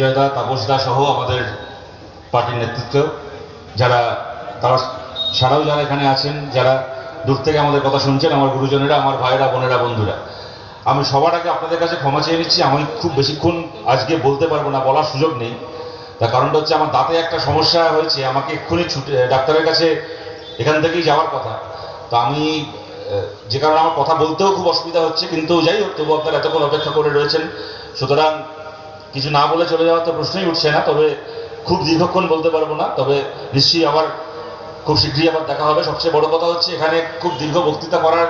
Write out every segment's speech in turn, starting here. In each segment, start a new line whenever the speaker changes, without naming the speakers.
বিজয়দা, তাপসদা সহ আমাদের পার্টির নেতৃত্ব যারা, তারা ছাড়াও যারা এখানে আছেন, যারা দূর থেকে আমাদের কথা শুনছেন, আমার গুরুজনেরা, আমার ভাইয়েরা, বোনেরা, বন্ধুরা, আমি সবার আগে আপনাদের কাছে ক্ষমা চেয়ে নিচ্ছি। আমি খুব বেশিক্ষণ আজকে বলতে পারবো না, বলার সুযোগ নেই। তার কারণটা হচ্ছে আমার দাঁতে একটা সমস্যা হয়েছে, আমাকে এক্ষুনি ছুটে ডাক্তারের কাছে এখান থেকেই যাওয়ার কথা। তো আমি যে কারণে আমার কথা বলতেও খুব অসুবিধা হচ্ছে, কিন্তু যাই হোক, তবু আপনারা এতক্ষণ অপেক্ষা করে রয়েছেন, সুতরাং কিছু না বলে চলে যাওয়ার তো প্রশ্নই উঠছে না। তবে খুব দীর্ঘক্ষণ বলতে পারবো না, তবে নিশ্চয়ই আবার খুব শীঘ্রই আবার দেখা হবে। সবচেয়ে বড় কথা হচ্ছে এখানে খুব দীর্ঘ বক্তৃতা করার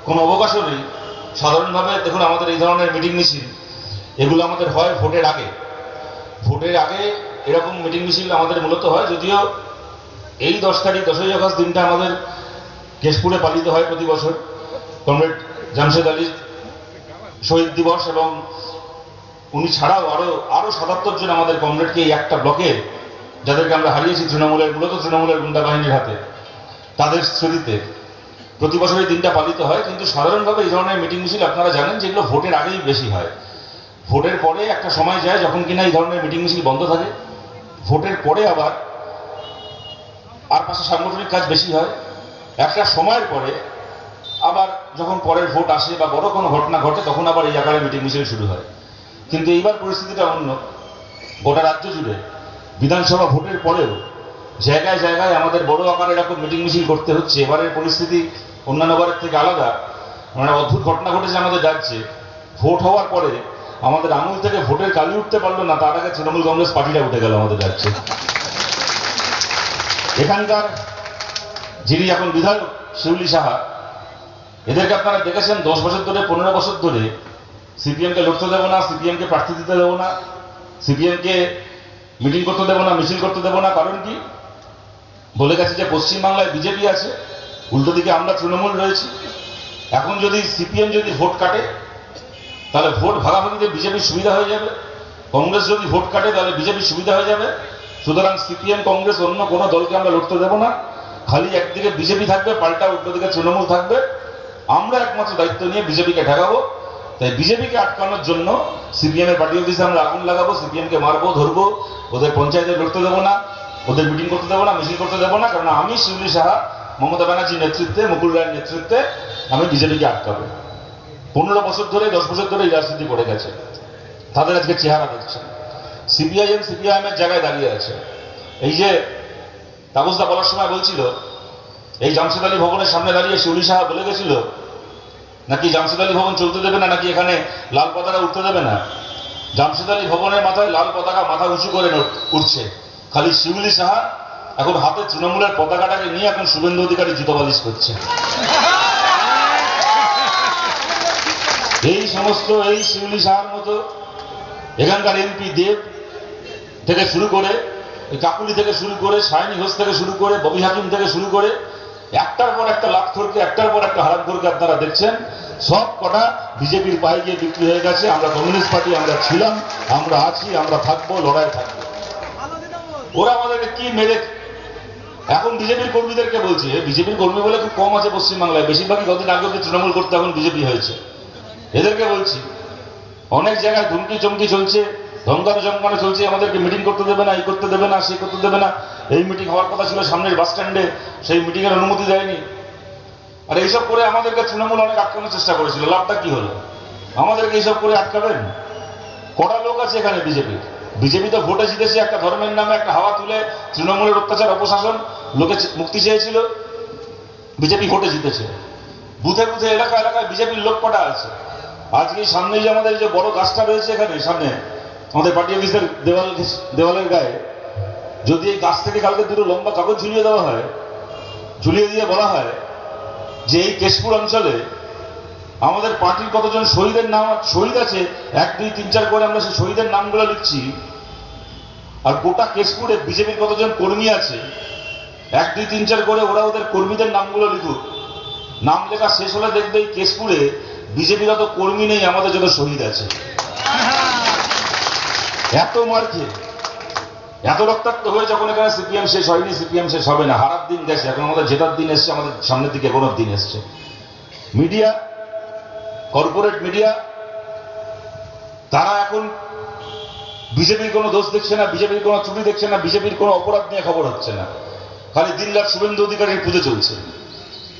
কোনো অবকাশও নেই। সাধারণভাবে দেখুন, আমাদের এই ধরনের মিটিং মিছিল এগুলো আমাদের হয় ভোটের আগে। ভোটের আগে এরকম মিটিং মিছিল আমাদের মূলত হয়, যদিও এই 10 তারিখ 10ই আগস্ট দিনটা আমাদের কেশপুরে পালিত হয় প্রতি বছর, কমরেড জামশেদ আলীর শহীদ দিবস, এবং উনি ছাড়াও আরো 77 জন আমাদের কমরেডকে এই একটা ব্লকে, যাদেরকে আমরা হারিয়েছি মূলত তৃণমূলের গুন্ডা বাহিনীর হাতে, তাদের স্মৃতিতে প্রতি বছর এই দিনটা পালিত হয়। কিন্তু সাধারণভাবে এই ধরনের মিটিং মিছিল আপনারা জানেন যেগুলো ভোটের আগেই বেশি হয়। ভোটের পরে একটা সময় যায় যখন কিনা এই ধরনের মিটিং মিছিল বন্ধ থাকে। ভোটের পরে আবার আর পাশে সাংগঠনিক কাজ বেশি হয়। একটা সময়ের পরে আবার যখন পরের ভোট আসে বা বড় কোনো ঘটনা ঘটে, তখন আবার এই আকারে মিটিং মিছিল শুরু হয়। কিন্তু এইবার পরিস্থিতিটা অন্য। গোটা রাজ্য জুড়ে বিধানসভা ভোটের পরেও জায়গায় জায়গায় আমাদের বড় আকারে এরকম মিটিং মিছিল করতে হচ্ছে। এবারের পরিস্থিতি অন্যান্য বারের থেকে আলাদা। মানে অদ্ভুত ঘটনা ঘটেছে আমাদের রাজ্যে। ভোট হওয়ার পরে আমাদের আঙুল থেকে ভোটের কালি উঠতে পারলো না, তার আগে তৃণমূল কংগ্রেস পার্টিটা উঠে গেল আমাদের রাজ্যে। এখানকার যিনি এখন বিধায়ক শিউলি সাহা, এদেরকে আপনারা দেখেছেন 10 বছর ধরে, 15 বছর ধরে সিপিএমকে লড়তে দেবো না, সিপিএমকে প্রার্থী দিতে দেবো না, সিপিএমকে মিটিং করতে দেবো না, মিছিল করতে দেবো না। কারণ কি? বলে গেছে যে পশ্চিমবাংলায় বিজেপি আছে, উল্টো দিকে আমরা তৃণমূল রয়েছি। এখন যদি সিপিএম যদি ভোট কাটে, তাহলে ভোট ভাগাভাগিতে বিজেপির সুবিধা হয়ে যাবে। কংগ্রেস যদি ভোট কাটে, তাহলে বিজেপির সুবিধা হয়ে যাবে। সুতরাং সিপিএম, কংগ্রেস, অন্য কোনো দলকে আমরা লড়তে দেবো না। খালি একদিকে বিজেপি থাকবে, পাল্টা উল্টো দিকে তৃণমূল থাকবে। আমরা একমাত্র দায়িত্ব নিয়ে বিজেপিকে ঠেকাবো। তাই বিজেপিকে আটকানোর জন্য সিপিএম এর পার্টি অফিসে আমরা আগুন লাগাবো, সিপিএমকে মারবো, ধরবো, ওদের পঞ্চায়েতে লড়তে দেবো না, ওদের মিটিং করতে দেবো না, মিছিল করতে দেবো না। কারণ আমি শিউলি সাহা, মমতা ব্যানার্জির নেতৃত্বে, মুকুল রায়ের নেতৃত্বে আমি বিজেপিকে আটকাবো। 15 বছর ধরে, 10 বছর ধরে এই রাজনীতি করে গেছে। তাদের আজকে চেহারা দেখছেন। সিপিআইএম সিপিআইএম এর জায়গায় দাঁড়িয়ে আছে। এই যে তাপসদা বলার সময় বলছিল, এই জামশেদ আলী ভবনের সামনে দাঁড়িয়ে শিউলি সাহা বলে গেছিল নাকি জামশেদ আলী ভবন চলতে দেবে না, নাকি এখানে লাল পতাকা উঠতে দেবে না। জামশেদ আলী ভবনের মাথায় লাল পতাকা মাথা উঁচু করে উঠছে। খালি শিউলি সাহা এখন হাতে তৃণমূলের পতাকাটাকে নিয়ে এখন শুভেন্দু অধিকারী জুতো বালিশ করছে। এই সমস্ত, এই শিউলি সাহার মতো এখানকার এমপি দেব থেকে শুরু করে, কাকুলি থেকে শুরু করে, সায়নী ঘোষ থেকে শুরু করে, ববি হাকিম থেকে শুরু করে, একটার পর একটা লাখখোরকে, একটার পর একটা হারামখোরকে আপনারা দেখছেন। সব কটা বিজেপির পায়ে গিয়ে বিক্রি হয়ে গেছে। আমরা কমিউনিস্ট পার্টি, আমরা ছিলাম, আমরা আছি, আমরা থাকবো, লড়াই থাকবো। ওরা আমাদেরকে কি মেরে, এখন বিজেপির কর্মীদেরকে বলছি, বিজেপির কর্মী বলে খুব কম আছে পশ্চিমবাংলায়, বেশিরভাগই কদিন আগে অব্দি তৃণমূল করতে, এখন বিজেপি হয়েছে। এদেরকে বলছি, অনেক জায়গায় ধমকি চমকি চলছে, ধমকানো চমকানো চলছে, আমাদেরকে মিটিং করতে দেবে না, এই করতে দেবে না, সেই করতে দেবে না। এই মিটিং হওয়ার কথা ছিল সামনের বাস স্ট্যান্ডে, সেই মিটিং এর অনুমতি দেয়নি। আর এইসব করে আমাদেরকে তৃণমূল অনেক আটকানোর চেষ্টা করেছিল। লাভটা কি হলো? আমাদেরকে এইসব করে আটকাবেন? কটা লোক আছে এখানে বিজেপির? বিজেপি তো ভোটে জিতেছে একটা ধর্মের নামে, একটা হাওয়া তুলে তৃণমূলের অত্যাচার, অপশাসন, লোকে মুক্তি চেয়েছিল। বিজেপি ভোটে জিতেছে। বুথে বুথে, এলাকা এলাকায় বিজেপির লোক কটা আছে। আজকে সামনে যে আমাদের যে বড় গাছটা রয়েছে এখানে সামনে আমাদের পার্টি অফিসের দেওয়ালের গায়ে, যদি এই গাছ থেকে কালকে দুটো লম্বা কাগজ ঝুলিয়ে দেওয়া হয়, ঝুলিয়ে দিয়ে বলা হয় যে এই কেশপুর অঞ্চলে আমাদের পার্টির কতজন শহীদের নাম, শহীদ আছে 1, 2, 3, 4 করে আমরা সেই শহীদের নামগুলো লিখছি, আর গোটা কেশপুরে বিজেপির কতজন কর্মী আছে 1, 2, 3, 4 করে ওরা ওদের কর্মীদের নামগুলো লিখুক। নাম লেখা শেষ হলে দেখবে এই কেশপুরে বিজেপির অত কর্মী নেই, আমাদের যত শহীদ আছে। এত মার খেয়ে, এত রক্তাক্ত হয়ে যখন এখানে সিপিএম শেষ হয়নি, সিপিএম শেষ হবে না। হারার দিন গেছে, এখন আমাদের জেতার দিন এসছে, আমাদের সামনের দিকে কোনো দিন এসছে। মিডিয়া, কর্পোরেট মিডিয়া, তারা এখন বিজেপির কোনো দোষ দেখছে না, বিজেপির কোনো ত্রুটি দেখছে না, বিজেপির কোনো অপরাধ নিয়ে খবর হচ্ছে না, খালি দিনরাত শুভেন্দু অধিকারীর পুজো চলছে।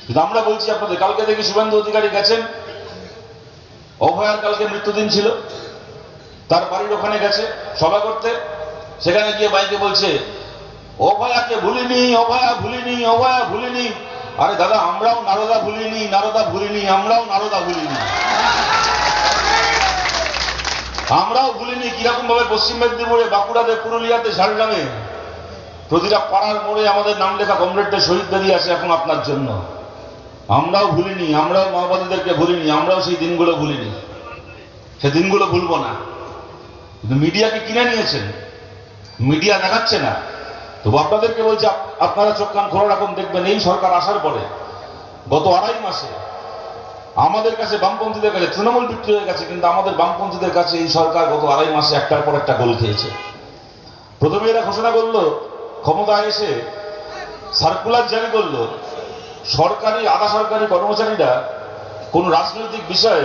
কিন্তু আমরা বলছি আপনাদের, কালকে দেখি শুভেন্দু অধিকারী গেছেন, অভয়ার কালকে মৃত্যুদিন ছিল, তার বাড়ির ওখানে গেছে সভা করতে, সেখানে গিয়ে বাইকে বলছে অভয়াকে ভুলিনি, অভয়া ভুলিনি, অভয়া ভুলিনি। আরে দাদা, আমরাও নারদা ভুলিনি, নারদা ভুলিনি, আমরাও নারদা ভুলিনি, আমরাও ভুলিনি কিরকম ভাবে পশ্চিম মেদিনীপুরে, বাঁকুড়াতে, পুরুলিয়াতে, ঝাড়গ্রামে প্রতিটা পাড়ার মোড়ে আমাদের নাম লেখা কমরেডদের শহীদ বেরিয়ে আছে এখন আপনার জন্য। আমরাও ভুলিনি, আমরাও মাওবাদীদেরকে ভুলিনি, আমরাও সেই দিনগুলো ভুলিনি, সে দিনগুলো ভুলবো না। কিন্তু মিডিয়াকে কিনে নিয়েছেন, মিডিয়া দেখাচ্ছে না। তবু আপনাদেরকে বলছি, আপনারা চোখ কান খোলা রাখুন, দেখবেন এই সরকার আসার পরে গত 2.5 মাসে আমাদের কাছে, বামপন্থীদের কাছে তৃণমূল বিক্রি হয়ে গেছে, কিন্তু আমাদের বামপন্থীদের কাছে এই সরকার গত 2.5 মাসে একটার পর একটা গোল খেয়েছে। প্রথমে এরা ঘোষণা করলো, ক্ষমতায় এসে সার্কুলার জারি করলো, সরকারি আধা সরকারি কর্মচারীরা কোন রাজনৈতিক বিষয়ে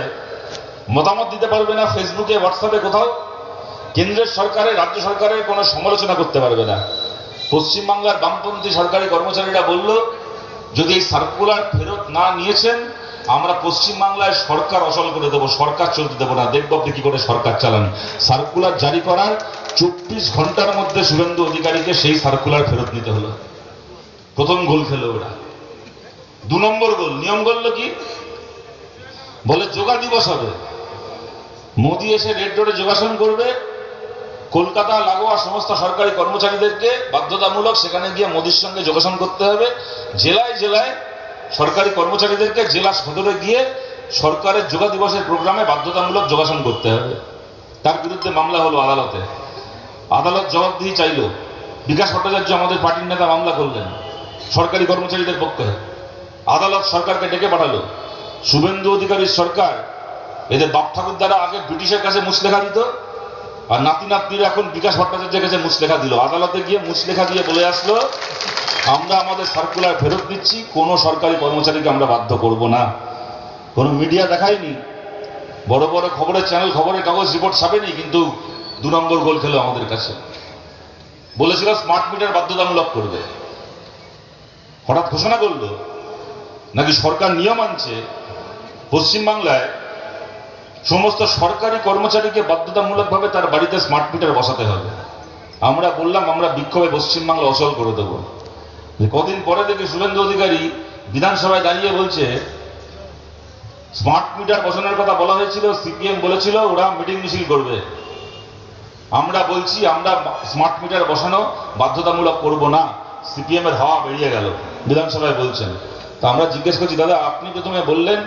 মতামত দিতে পারবে না, ফেসবুকে হোয়াটসঅ্যাপে কোথাও কেন্দ্রের সরকারের, রাজ্য সরকারের কোনো সমালোচনা করতে পারবে না। পশ্চিমবাংলার বামপন্থী সরকারি কর্মচারীরা বলল, যদি এই সার্কুলার ফেরত না নিয়েছেন, আমরা পশ্চিমবাংলায় সরকার অচল করে দেবো, সরকার চলতে দেবো না, দেখবো আপনি কি করে সরকার চালান। সার্কুলার জারি করার 24 ঘন্টার মধ্যে শুভেন্দু অধিকারীকে সেই সার্কুলার ফেরত নিতে হলো। প্রথম গোল খেলো ওরা। 2 নম্বর গোল, নিয়ম করলো কি, বলে যোগা দিবস হবে, মোদি এসে রেড রোডে যোগাসন করবে, কলকাতা লাগোয়া সমস্ত সরকারি কর্মচারীদেরকে বাধ্যতামূলক সেখানে গিয়ে মোদির সঙ্গে যোগাসন করতে হবে। জেলায় জেলায় সরকারি কর্মচারীদেরকে জেলা সদরে গিয়ে সরকারের যোগা দিবসের প্রোগ্রামে বাধ্যতামূলক যোগাসন করতে হবে। তার বিরুদ্ধে মামলা হলো আদালতে, আদালত জবাবদিহি চাইল। বিকাশ ভট্টাচার্য আমাদের পার্টির নেতা মামলা করলেন সরকারি কর্মচারীদের পক্ষে, আদালত সরকারকে ডেকে পাঠালো। শুভেন্দু অধিকারীর সরকার, এদের বাপ ঠাকুর দ্বারা আগে ব্রিটিশের কাছে মুচলেখা দিত, আর নাতি নাতনিরা এখন বিকাশ ভট্টাচার্যের কাছে মুচলেখা দিল। আদালতে গিয়ে মুচলেখা দিয়ে বলে আসলো, আমরা আমাদের সার্কুলার ফেরত দিচ্ছি, কোনো সরকারি কর্মচারীকে আমরা বাধ্য করব না। কোনো মিডিয়া দেখায়নি, বড় বড় খবরের চ্যানেল, খবরের কাগজ রিপোর্ট ছাপেনি, কিন্তু 2 নম্বর গোল খেলো আমাদের কাছে। বলেছিল স্মার্ট মিটার বাধ্যতামূলক করবে, হঠাৎ ঘোষণা করলো নাকি সরকার নিয়ম আনছে পশ্চিমবাংলায় সমস্ত সরকারি কর্মচারীকে বাধ্যতামূলকভাবে তার বাড়িতে স্মার্ট মিটার বসাতে হবে। আমরা বললাম, আমরা বিক্ষোভে পশ্চিমবাংলা অচল করে দেবো। কদিন পরে থেকে শুভেন্দু অধিকারী বিধানসভায় দাঁড়িয়ে বলছে, স্মার্ট মিটার বসানোর কথা বলা হয়েছিল, সিপিএম বলেছিল ওরা মিটিং মিছিল করবে। আমরা বলছি, আমরা স্মার্ট মিটার বসানো বাধ্যতামূলক করব না। সিপিএম এর হাওয়া বেরিয়ে গেল, বিধানসভায় বলছেন। তো আমরা জিজ্ঞেস করছি, দাদা আপনি প্রথমে বললেন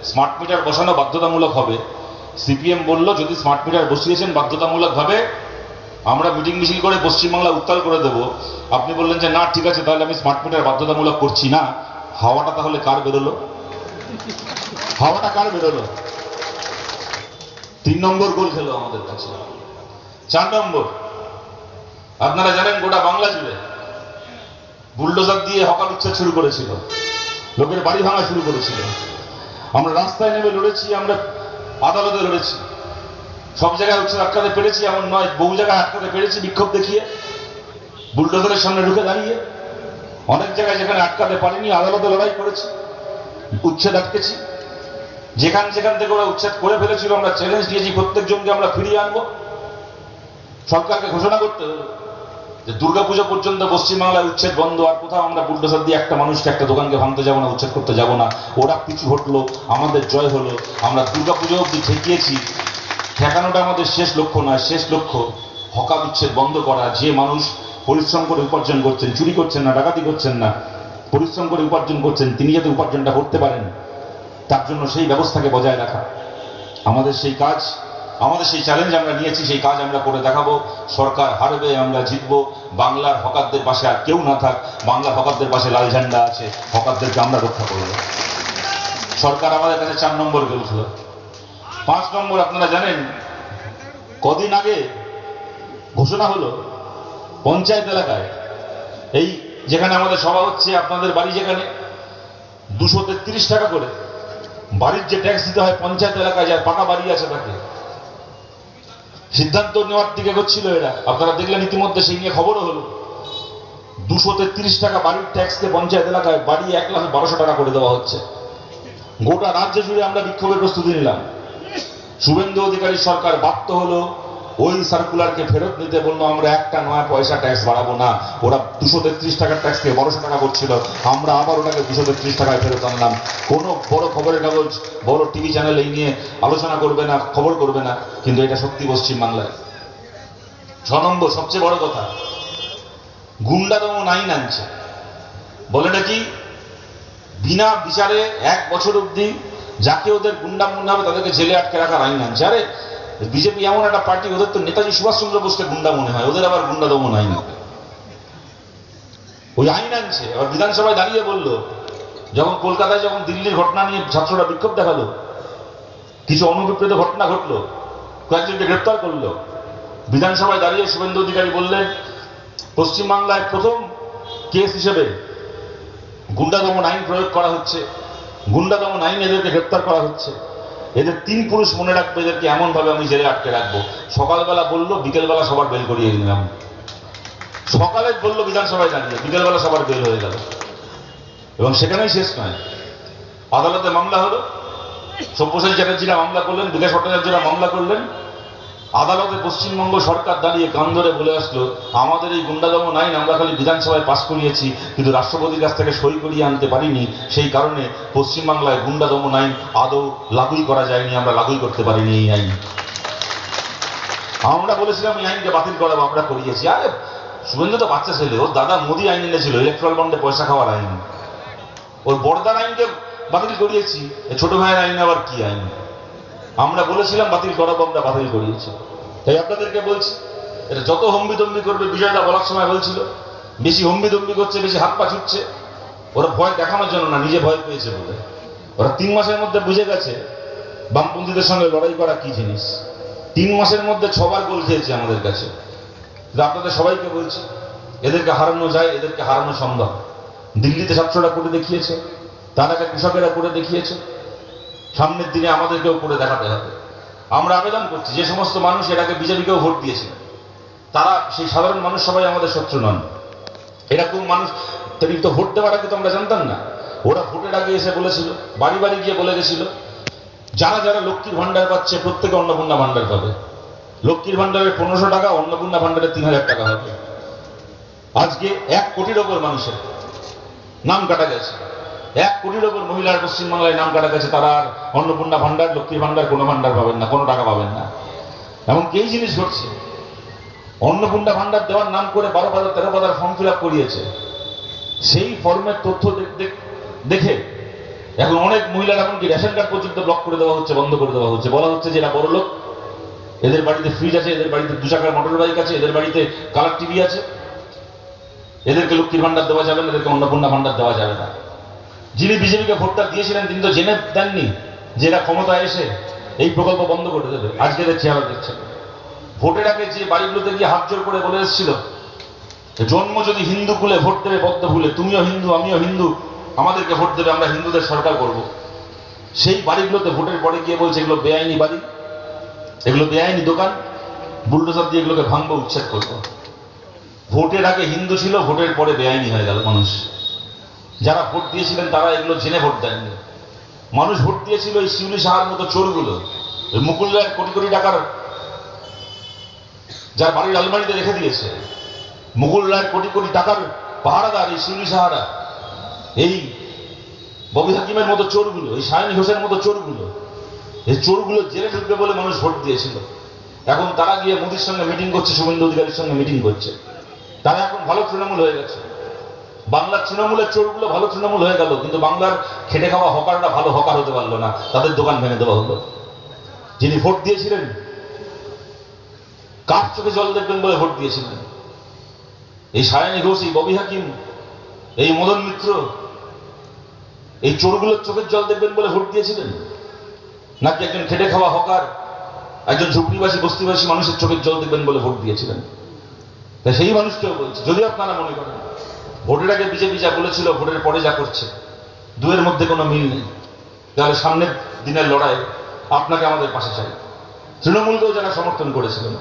স্মার্ট মিটার বসানো বাধ্যতামূলক হবে, সিপিএম বলল যদি স্মার্ট মিটার বসিয়েছেন বাধ্যতামূলক ভাবে আমরা মিটিং মিছিল করে পশ্চিমবাংলা উত্তাল করে দেব, আপনি বললেন যে না ঠিক আছে, তাহলে আমি স্মার্ট মিটার বাধ্যতামূলক করছি না। হাওয়াটা তাহলে কার বেরোলো? হাওয়াটা কার বেরোলো? 3 নম্বর গোল খেলো আমাদের কাছে। 4 নম্বর, আপনারা জানেন গোটা বাংলা জুড়ে বুলডোজার দিয়ে হকার উচ্ছেদ শুরু করেছিল, লোকের বাড়ি ভাঙা শুরু করেছিল। আমরা রাস্তায় নেমে লড়েছি, আমরা আদালতে লড়েছি, সব জায়গায় উচ্ছেদ আটকাতে পেরেছি এমন নয়, বহু জায়গায় আটকাতে পেরেছি বিক্ষোভ দেখিয়ে, বুলডোজারের সামনে ঢুকে দাঁড়িয়ে। অনেক জায়গায় যেখানে আটকাতে পারিনি আদালতে লড়াই করেছি, উচ্ছেদ আটকেছি। যেখান থেকে ওরা উচ্ছেদ করে ফেলেছিল আমরা চ্যালেঞ্জ দিয়েছি প্রত্যেকজনকে আমরা ফিরিয়ে আনবো। সরকারকে ঘোষণা করতে হলো যে দুর্গাপুজো পর্যন্ত পশ্চিমবাংলায় উচ্ছেদ বন্ধ, আর কোথাও আমরা বুলডোজার দিয়ে একটা মানুষকে, একটা দোকানকে ভাঙতে যাবো না, উচ্ছেদ করতে যাবো না। ওরা পিছু হটলো, আমাদের জয় হলো। আমরা দুর্গাপুজো অব্দি ঠেকিয়েছি। ঠেকানোটা আমাদের শেষ লক্ষ্য নয়, শেষ লক্ষ্য হকার উচ্ছেদ বন্ধ করা। যে মানুষ পরিশ্রম করে উপার্জন করছেন, চুরি করছেন না, ডাকাতি করছেন না, পরিশ্রম করে উপার্জন করছেন, তিনি যাতে উপার্জনটা করতে পারেন, তার জন্য সেই ব্যবস্থাকে বজায় রাখা আমাদের সেই কাজ, আমাদের সেই চ্যালেঞ্জ আমরা নিয়েছি, সেই কাজ আমরা করে দেখাবো। সরকার হারবে, আমরা জিতবো। বাংলার হকারদের পাশে আর কেউ না থাক, বাংলার হকারদের পাশে লাল ঝান্ডা আছে, হকারদেরকে আমরা রক্ষা করব। সরকার আমাদের কাছে 4 নম্বর গেছিল। 5 নম্বর, আপনারা জানেন কদিন আগে ঘোষণা হলো পঞ্চায়েত এলাকায়, এই যেখানে আমাদের সভা হচ্ছে, আপনাদের বাড়ি যেখানে, 233 টাকা করে বাড়ির যে ট্যাক্স দিতে হয় পঞ্চায়েত এলাকায়, যার পাকা বাড়ি আছে তাকে সিদ্ধান্ত নেওয়ার দিকে করছিল এরা, আপনারা দেখলেন ইতিমধ্যে সেই নিয়ে খবরও হলো। 233 টাকা বাড়ির ট্যাক্সকে পঞ্চায়েত এলাকায় বাড়িয়ে 1,12,000 টাকা করে দেওয়া হচ্ছে। গোটা রাজ্য জুড়ে আমরা বিক্ষোভের প্রস্তুতি নিলাম। শুভেন্দু অধিকারীর সরকার বাধ্য হলো ওই সার্কুলারকে ফেরত নিতে, বললো আমরা একটা নয়া পয়সা ট্যাক্স বাড়াবো না। ওরা 233 টাকার ট্যাক্সকে 1200 টাকা করছিল, আমরা আবার ওটাকে 233 টাকায় ফেরত আনলাম। কোনো বড় খবরের কাগজ, বড় টিভি চ্যানেল এই নিয়ে আলোচনা করবে না, খবর করবে না, কিন্তু এটা সত্যি পশ্চিমবাংলায়। 6 নম্বর সবচেয়ে বড় কথা, গুন্ডা দমন আইন আনছে। বলে নাকি বিনা বিচারে 1 বছর অব্দি যাকে ওদের গুন্ডা মনে হবে তাদেরকে জেলে আটকে রাখার আইন আনছে। আরে বিজেপি এমন একটা পার্টি, ওদের তো নেতাজি সুভাষচন্দ্র বোসকে গুন্ডা মনে হয়, ওদের আবার গুন্ডা দমন আইন, ওই আইন আনছে। আবার বিধানসভায় দাঁড়িয়ে বলল, যখন কলকাতায় যখন দিল্লির ঘটনা নিয়ে ছাত্ররা বিক্ষোভ দেখালো, কিছু অনুবিপ্রেত ঘটনা ঘটলো, কয়েকজনকে গ্রেপ্তার করলো, বিধানসভায় দাঁড়িয়ে শুভেন্দু অধিকারী বললেন পশ্চিমবাংলায় প্রথম কেস হিসেবে গুন্ডা দমন আইন প্রয়োগ করা হচ্ছে, গুন্ডা দমন আইন এদেরকে গ্রেপ্তার করা হচ্ছে, এদের 3 পুরুষ মনে রাখবে, এদেরকে এমন ভাবে আমি জেলে আটকে রাখবো। সকালবেলা বললো, বিকেলবেলা সবার বেল করিয়ে দিলাম। সকালে বললো বিধানসভায় দাঁড়িয়ে, বিকেলবেলা সবার বেল হয়ে গেল। এবং সেখানেই শেষ নয়, আদালতে মামলা হলো, সব্যসাচী চ্যাটার্জিরা মামলা করলেন, বিকাশ ভট্টাচার্যরা মামলা করলেন। আদালতে পশ্চিমবঙ্গ সরকার দাঁড়িয়ে কান ধরে বলে আসলো, আমাদের এই গুন্ডা দমন আইন আমরা খালি বিধানসভায় পাশ করিয়েছি, কিন্তু রাষ্ট্রপতির কাছ থেকে সই করিয়ে আনতে পারিনি, সেই কারণে পশ্চিমবাংলায় গুন্ডা দমন আইন আদৌ লাগুই করা যায়নি, আমরা লাগুই করতে পারিনি এই আইন। আমরা বলেছিলাম এই আইনকে বাতিল করাবো, আমরা করিয়েছি। আরে শুভেন্দু তো বাচ্চা ছেলে, ওর দাদা মোদি আইন এনেছিল, ইলেকট্রাল বন্ডে পয়সা খাওয়ার আইন। ওর বড়দার আইনকে বাতিল করিয়েছি, ছোট ভাইয়ের আইন আবার কি আইন? আমরা বলেছিলাম বাতিল করাবো, আমরা বাতিল করিয়েছি। তাই আপনাদেরকে বলছি, এটা যত হম্বিতম্বি করবে, বিজয়দা বলার সময় বলছিল বেশি হম্বিতম্বি করছে, বেশি হাত পা ছুটছে, ওরা ভয় দেখানোর জন্য না, নিজে ভয় পেয়েছে বলে। ওরা 3 মাসের মধ্যে বুঝে গেছে বামপন্থীদের সঙ্গে লড়াই করা কি জিনিস। 3 মাসের মধ্যে 6 বার গোল খেয়েছে আমাদের কাছে। আপনাদের সবাইকে বলছি, এদেরকে হারানো যায়, এদেরকে হারানো সম্ভব। দিল্লিতে ছাত্ররা করে দেখিয়েছে, তার আগে কৃষকেরা করে দেখিয়েছে, সামনের দিনে আমাদেরকেও করে দেখাতে হবে। আমরা আবেদন করছি, যে সমস্ত মানুষ এর আগে বিজেপিকেও ভোট দিয়েছে, তারা সেই সাধারণ মানুষ সবাই আমাদের শত্রু নন। এরকম মানুষ তো ভোট দেওয়ার আগে তো আমরা জানতাম না। ওরা ভোটের আগে এসে বলেছিল, বাড়ি বাড়ি গিয়ে বলে গেছিল, যারা যারা লক্ষ্মীর ভান্ডার পাচ্ছে প্রত্যেকে অন্নপূর্ণা ভান্ডার পাবে। লক্ষ্মীর ভান্ডারের 1500 টাকা, অন্নপূর্ণা ভান্ডারের 3000 টাকা হবে। আজকে 1 কোটির ওপর মানুষের নাম কাটা গেছে, 1 কোটির ওপর মহিলার পশ্চিমবাংলায় নাম কাটা গেছে। তারা আর অন্নপূর্ণা ভান্ডার, লক্ষ্মীর ভান্ডার, কোনো ভান্ডার পাবেন না, কোনো টাকা পাবেন না। এমনকি এই জিনিস ঘটছে, অন্নপূর্ণা ভান্ডার দেওয়ার নাম করে 12,000 13,000 ফর্ম ফিল আপ করিয়েছে। সেই ফর্মের তথ্য দেখে এখন অনেক মহিলার এমনকি রেশন কার্ড পর্যন্ত ব্লক করে দেওয়া হচ্ছে, বন্ধ করে দেওয়া হচ্ছে। বলা হচ্ছে যে এরা বড় লোক, এদের বাড়িতে ফ্রিজ আছে, এদের বাড়িতে 2 চাকার মোটর বাইক আছে, এদের বাড়িতে কালার টিভি আছে, এদেরকে লক্ষ্মীর ভান্ডার দেওয়া যাবে না, এদেরকে অন্নপূর্ণা ভান্ডার দেওয়া যাবে না। যিনি বিজেপিকে ভোটটা দিয়েছিলেন তিনি তো জেনে দেননি যে এরা ক্ষমতায় এসে এই প্রকল্প বন্ধ করে দেবে। আজকে দেখছি, আবার দেখছেন। ভোটের আগে যে বাড়িগুলোতে গিয়ে হাত জোর করে বলে এসেছিল, জন্ম যদি হিন্দু কুলে ভোট দেবে পদ্ম ফুলে, তুমিও হিন্দু আমিও হিন্দু, আমাদেরকে ভোট দেবে, আমরা হিন্দুদের সরকার করব, সেই বাড়িগুলোতে ভোটের পরে গিয়ে বলছে এগুলো বেআইনি বাড়ি, এগুলো বেআইনি দোকান, বুলডোজার দিয়ে এগুলোকে ভাঙবো, উচ্ছেদ করবো। ভোটের আগে হিন্দু ছিল, ভোটের পরে বেআইনি হয়ে গেল মানুষ। যারা ভোট দিয়েছিলেন তারা এগুলো জেনে ভোট দেননি। মানুষ ভোট দিয়েছিল এই শিউলি সাহার মতো চোরগুলো, মুকুল রায়ের কোটি কোটি টাকার যার বাড়ির আলমারিতে রেখে দিয়েছে, মুকুল রায়ের কোটি কোটি টাকার পাহারাদার এই শিউলি সাহারা, এই ববি হাকিমের মতো চোরগুলো, এই সায়নী ঘোষের মতো চোরগুলো, এই চোরগুলো জেলে ঢুকবে বলে মানুষ ভোট দিয়েছিল। এখন তারা গিয়ে মোদির সঙ্গে মিটিং করছে, শুভেন্দু অধিকারীর সঙ্গে মিটিং করছে। তারা এখন ভালো তৃণমূল হয়ে গেছে। বাংলার তৃণমূলের চোরগুলো ভালো তৃণমূল হয়ে গেল, কিন্তু বাংলার খেটে খাওয়া হকাররা ভালো হকার হতে পারলো না, তাদের দোকান ভেঙে দেওয়া হলো। যিনি ভোট দিয়েছিলেন, কার চোখে জল দেখবেন বলে ভোট দিয়েছিলেন, এই সায়নী ঘোষ, এই ববি হাকিম, এই মদন মিত্র, এই চোরগুলোর চোখের জল দেখবেন বলে ভোট দিয়েছিলেন, নাকি একজন খেটে খাওয়া হকার, একজন ঝুপড়িবাসী বস্তিবাসী মানুষের চোখের জল দেখবেন বলে ভোট দিয়েছিলেন? তাই সেই মানুষকেও বলছে, যদি আপনারা মনে করেন ভোটের আগে বিজেপি যা বলেছিল ভোটের পরে যা করছে দুয়ের মধ্যে কোনো মিল নেই, তাহলে সামনের দিনের লড়াই আপনাকে আমাদের পাশে চাই। তৃণমূলকেও যারা সমর্থন করেছিলেন।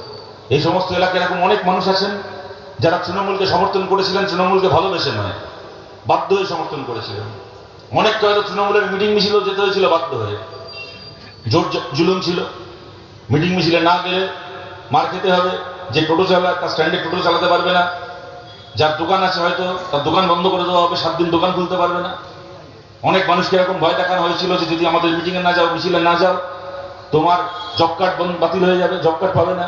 এই সমস্ত এলাকায় এরকম অনেক মানুষ আছেন যারা তৃণমূলকে সমর্থন করেছিলেন, তৃণমূলকে ভালোবেসে নয়, বাধ্য হয়ে সমর্থন করেছিলেন। অনেককে হয়তো তৃণমূলের মিটিং মিছিলেও যেতে হয়েছিল বাধ্য হয়ে, জোর জুলুম ছিল। মিটিং মিছিলে না গেলে মার খেতে হবে। যে টোটো চালায় তার স্ট্যান্ডে টোটো চালাতে পারবে না, যার দোকান আছে হয়তো তার দোকান বন্ধ করে দেওয়া হবে, 7 দিন দোকান খুলতে পারবে না। অনেক মানুষকে এরকম ভয় দেখানো হয়েছিল যে যদি আমাদের মিটিংয়ে না যাও, মিছিলে না যাও, তোমার জব কার্ড বাতিল হয়ে যাবে, জব কার্ড পাবে না।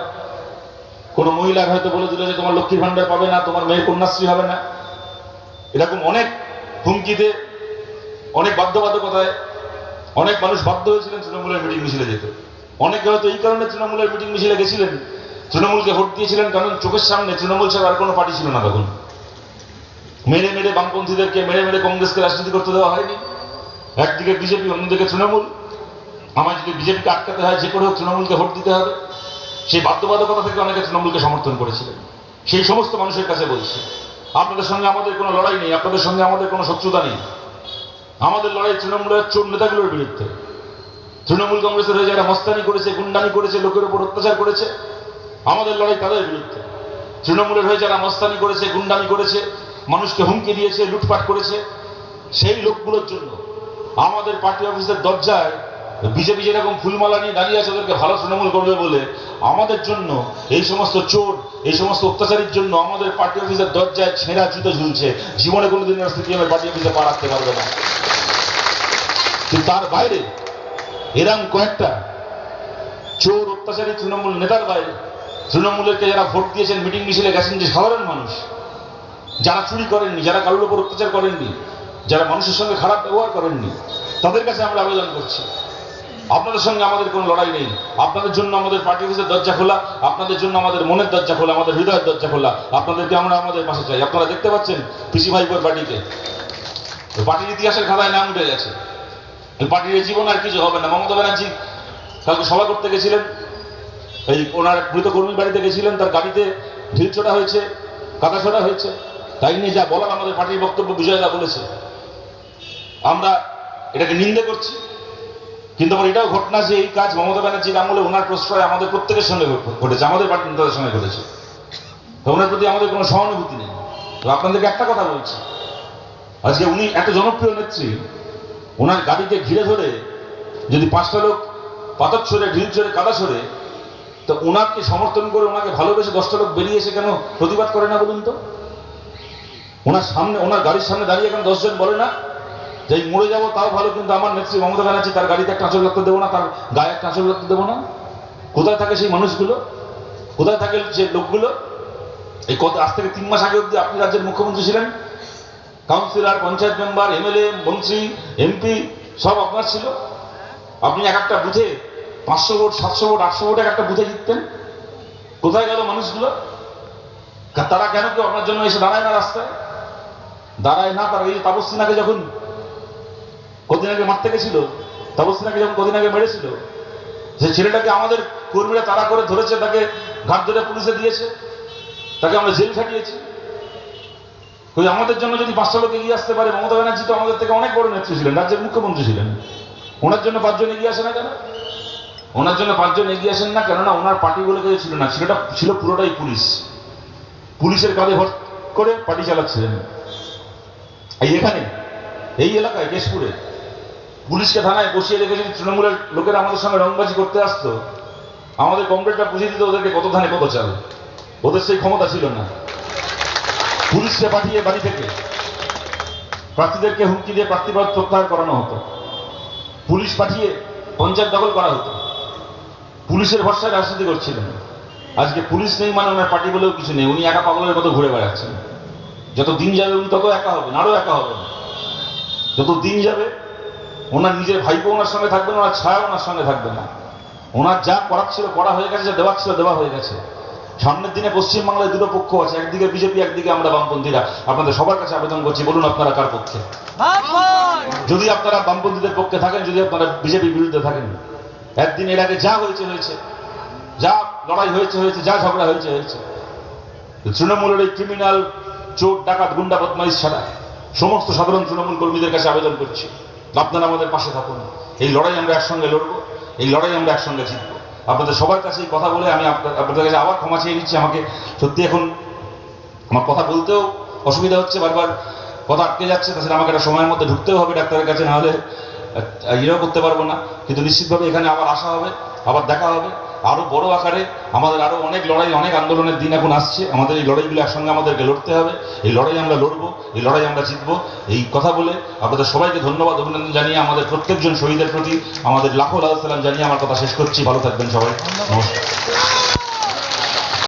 কোনো মহিলার হয়তো বলে দিল যে তোমার লক্ষ্মীর ভান্ডার পাবে না, তোমার মেয়ের কন্যাশ্রী হবে না। এরকম অনেক হুমকিতে, অনেক বাধ্যবাধকতায় অনেক মানুষ বাধ্য হয়েছিলেন তৃণমূলের মিটিং মিছিলে যেতে। অনেকে হয়তো এই কারণে তৃণমূলের মিটিং মিছিলে গেছিলেন, তৃণমূলকে ভোট দিয়েছিলেন কারণ চোখের সামনে তৃণমূল ছাড়া আর কোনো পার্টি ছিল না তখন। মেরে মেরে বামপন্থীদেরকে, মেরে মেরে কংগ্রেসকে রাজনীতি করতে দেওয়া হয়নি। একদিকে বিজেপি, অন্যদিকে তৃণমূল। আমার যদি বিজেপিকে আটকাতে হয়, যে করে হোক তৃণমূলকে ভোট দিতে হবে। সেই বাধ্যবাধকতা থেকে অনেকে তৃণমূলকে সমর্থন করেছিলেন। সেই সমস্ত মানুষের কাছে বলছি, আপনাদের সঙ্গে আমাদের কোনো লড়াই নেই, আপনাদের সঙ্গে আমাদের কোনো শত্রুতা নেই। আমাদের লড়াই তৃণমূলের চোর নেতাগুলোর বিরুদ্ধে। তৃণমূল কংগ্রেসের হয়ে যারা মস্তানি করেছে, গুন্ডানি করেছে, লোকের উপর অত্যাচার করেছে, আমাদের লড়াই তাদের বিরুদ্ধে। তৃণমূলের হয়ে যারা মস্তানি করেছে, গুন্ডামি করেছে, মানুষকে হুমকি দিয়েছে, লুটপাট করেছে, সেই লোকগুলোর জন্য আমাদের পার্টি অফিসের দরজায় বিজেপি যেরকম ফুলমালা নিয়ে দাঁড়িয়ে আছে ওদেরকে ভালো তৃণমূল করবে বলে, আমাদের জন্য এই সমস্ত চোর, এই সমস্ত অত্যাচারীর জন্য আমাদের পার্টি অফিসের দরজায় ছেঁড়া জুতো ঝুলছে। জীবনে কোনোদিন সিপিএমের পার্টি অফিসে পা রাখতে পারবে না। কিন্তু তার বাইরে এরম কয়েকটা চোর অত্যাচারী তৃণমূল নেতার বাইরে, তৃণমূলেরকে যারা ভোট দিয়েছেন, মিটিং মিছিলে গেছেন, যে সাধারণ মানুষ, যারা চুরি করেননি, যারা কারোর উপর অত্যাচার করেননি, যারা মানুষের সঙ্গে খারাপ ব্যবহার করেননি, তাদের কাছে আমরা আবেদন করছি, আপনাদের সঙ্গে আমাদের কোনো লড়াই নেই। আপনাদের জন্য আমাদের পার্টি অফিসের দরজা খোলা, আপনাদের জন্য আমাদের মনের দরজা খোলা, আমাদের হৃদয়ের দরজা খোলা। আপনাদেরকে আমরা আমাদের পাশে চাই। আপনারা দেখতে পাচ্ছেন পিসি ভাইপোর পার্টিকে, পার্টির ইতিহাসের খাতায় নাম উঠে গেছে। এই পার্টির জীবন আর কিছু হবে না। মমতা ব্যানার্জি কালকে সভা করতে গেছিলেন, এই ওনার মৃত কর্মীর বাড়িতে গেছিলেন, তার গাড়িতে ঢিল ছোড়া হয়েছে, কাদা ছোড়া হয়েছে। তাই নিয়ে যা বলার আমাদের পার্টির বক্তব্য বিজয়দা বলেছে, আমরা এটাকে নিন্দে করছি। কিন্তু আমার এটাও ঘটনা যে এই কাজ মমতা ব্যানার্জির আমলে ওনার প্রশ্রয় আমাদের প্রত্যেকের সঙ্গে ঘটেছে, আমাদের পার্টির নেতাদের সঙ্গে ঘটেছে। তো ওনার প্রতি আমাদের কোনো সহানুভূতি নেই। তো আপনাদেরকে একটা কথা বলছি, আজকে উনি এত জনপ্রিয় নেত্রী, ওনার গাড়িকে ঘিরে ধরে যদি 5টা লোক পাথর ছড়ে, ঢিল ছড়ে, কাদা ছড়ে, তো ওনাকে সমর্থন করে, ওনাকে ভালোবেসে 10টা লোক বেরিয়ে এসে কেন প্রতিবাদ করে না বলুন তো? ওনার সামনে, ওনার গাড়ির সামনে দাঁড়িয়ে কেন 10 জন বলে না যে মরে যাবো তাও ভালো, কিন্তু আমার নেত্রী মমতা ব্যানার্জি, তার গাড়িতে একটা আঁচল রাখতে দেবো না, তার গায়ে একটা আঁচল রাখতে দেবো না? কোথায় থাকে সেই মানুষগুলো? কোথায় থাকে যে লোকগুলো? এই আজ থেকে 3 মাস আগে অব্দি আপনি রাজ্যের মুখ্যমন্ত্রী ছিলেন, কাউন্সিলর, পঞ্চায়েত মেম্বার, এমএলএ, মন্ত্রী, এমপি সব আপনার ছিল। আপনি এক একটা বুথে 500 ভোট, 700 ভোট, 800 ভোট একটা বুথে জিততেন। কোথায় গেল মানুষগুলো? তারা কেন কেউ আপনার জন্য এসে দাঁড়ায় না রাস্তায়? দাঁড়ায় না। তারা এই তাপসিনাকে যখন কদিন আগে মারতে গেছিল, তাপসিনাকে যখন কদিন আগে মেরেছিল, যে ছেলেটাকে আমাদের কর্মীরা তাড়া করে ধরেছে, তাকে ঘাট ধরে পুলিশে দিয়েছে, তাকে আমরা জেল খাটিয়েছি। আমাদের জন্য যদি 5টা লোক এগিয়ে আসতে পারে, মমতা ব্যানার্জি তো আমাদের থেকে অনেক বড় নেত্রী ছিলেন, রাজ্যের মুখ্যমন্ত্রী ছিলেন, ওনার জন্য 5 জন এগিয়ে আসে না কেন? ওনার জন্য 5 জন এগিয়ে আসেন না কেননা ওনার পার্টি বলে কিছু ছিল না, সেটা ছিল পুরোটাই পুলিশ। পুলিশের কাঁধে ভর করে পার্টি চালাচ্ছিলেন। এখানে এই এলাকায় কেশপুরে পুলিশকে থানায় বসিয়ে রেখে যদি তৃণমূলের লোকেরা আমাদের সঙ্গে রংবাজি করতে আসতো, আমাদের কমরেডরা বুঝিয়ে দিত ওদেরকে কত ধানে কত চাল। ওদের সেই ক্ষমতা ছিল না। পুলিশকে পাঠিয়ে বাড়ি থেকে প্রার্থীদেরকে হুমকি দিয়ে প্রার্থীপদ প্রত্যাহার করানো হতো, পুলিশ পাঠিয়ে পঞ্চায়েত দখল করা হতো। পুলিশের ভরসায় রাজনীতি করছিলেন। আজকে পুলিশ নেই মানে ওনার পার্টি বলেও কিছু নেই, উনি একা পাগলের মতো ঘুরে বেড়াচ্ছেন। যত দিন যাবে উনি তত একা হবেন, আরো একা হবেন। যত দিন যাবে ওনার নিজের ভাইপো ওনার সঙ্গে থাকবে না, ওনার ছায়া ওনার সঙ্গে থাকবে না। ওনার যা করার ছিল করা হয়ে গেছে, যা দেওয়ার ছিল দেওয়া হয়ে গেছে। সামনের দিনে পশ্চিমবাংলায় 2টো পক্ষ আছে, একদিকে বিজেপি, একদিকে আমরা বামপন্থীরা। আপনাদের সবার কাছে আবেদন করছি, বলুন আপনারা কার পক্ষে? যদি আপনারা বামপন্থীদের পক্ষে থাকেন, যদি আপনারা বিজেপির বিরুদ্ধে থাকেন, একদিন এর আগে যা হয়েছে হয়েছে, যা লড়াই হয়েছে হয়েছে, যা ঝগড়া হয়েছে হয়েছে। তৃণমূলের এই ক্রিমিনাল, চোর, ডাকাত, গুন্ডা, বদমাইশ ছাড়া সমস্ত সাধারণ তৃণমূল কর্মীদের কাছে আবেদন করছি, আপনারা আমাদের পাশে থাকুন। এই লড়াই আমরা একসঙ্গে লড়বো, এই লড়াই আমরা একসঙ্গে জিতবো। আপনাদের সবার কাছে এই কথা বলে আমি আপনাদের কাছে আবার ক্ষমা চেয়ে নিচ্ছি। আমাকে সত্যি এখন আমার কথা বলতেও অসুবিধা হচ্ছে, বারবার কথা আটকে যাচ্ছে, তাছাড়া আমাকে একটা সময়ের মধ্যে ঢুকতেও হবে ডাক্তারের কাছে, নাহলে ইয়েও করতে পারবো না। কিন্তু নিশ্চিতভাবে এখানে আবার আসা হবে, আবার দেখা হবে আরো বড় আকারে। আমাদের আরো অনেক লড়াই, অনেক আন্দোলনের দিন এখন আসছে। আমাদের এই লড়াইগুলো একসঙ্গে আমাদেরকে লড়তে হবে। এই লড়াই আমরা লড়বো, এই লড়াই আমরা জিতবো। এই কথা বলে আপনাদের সবাইকে ধন্যবাদ, অভিনন্দন জানিয়ে আমাদের প্রত্যেকজন শহীদের প্রতি আমাদের লাখো লাখ সালাম জানিয়ে আমার কথা শেষ করছি। ভালো থাকবেন সবাই, নমস্কার।